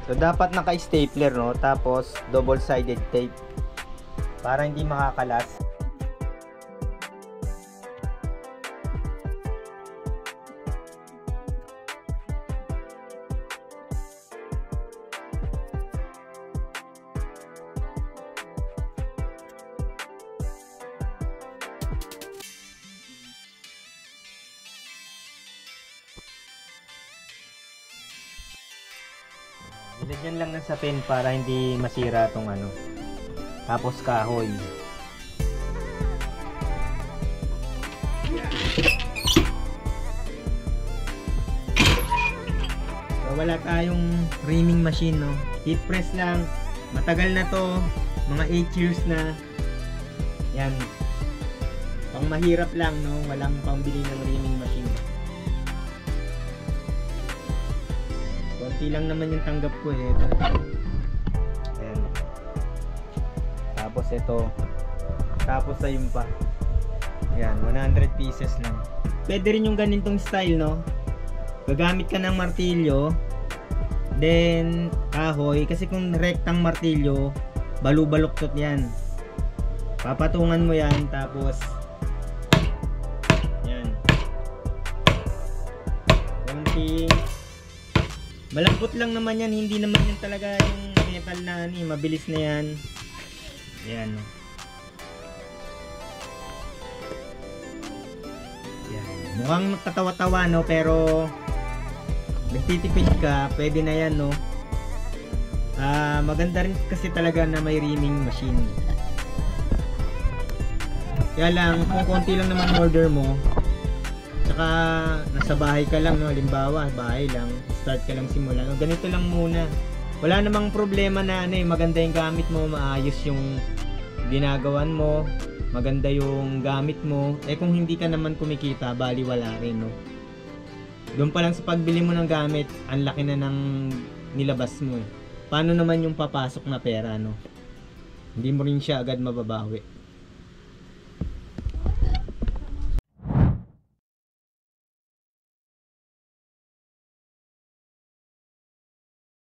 So dapat naka-stapler, no? Tapos double-sided tape para hindi makakalas. Ilagyan lang ng sapin para hindi masira tong ano. Tapos kahoy. So wala tayong reaming machine, no. Heat press lang. Matagal na to, mga 8 years na. Yan. Pang mahirap lang, no. Walang pambili ng reaming machine. Konti lang naman yung tanggap ko eh. Ayan. Tapos ito. Tapos ayun pa. Ayan, 100 pieces lang. Pwede rin yung ganitong style, no? Gagamit ka ng martilyo, then kahoy. Kasi kung rectang martilyo, balu-baluktot yan. Papatungan mo yan, tapos yan. Konting malambot lang naman yan, hindi naman yan talaga yung metal na ano, mabilis na yan. Yan. Yan. Mukhang tatawa-tawa, no, pero nagtitipid ka, pwede na yan, no. Maganda rin kasi talaga na may reaming machine. Kaya lang, kung konti lang naman order mo, tsaka nasa bahay ka lang, no, halimbawa bahay lang, start ka lang simulan, no, ganito lang muna. Wala namang problema na ano, maganda yung gamit mo, maayos yung ginagawan mo, maganda yung gamit mo. Eh kung hindi ka naman kumikita, bali wala rin, no. Doon pa lang sa pagbili mo ng gamit, ang laki na ng nilabas mo eh. Paano naman yung papasok na pera, no? Hindi mo rin siya agad mababawi.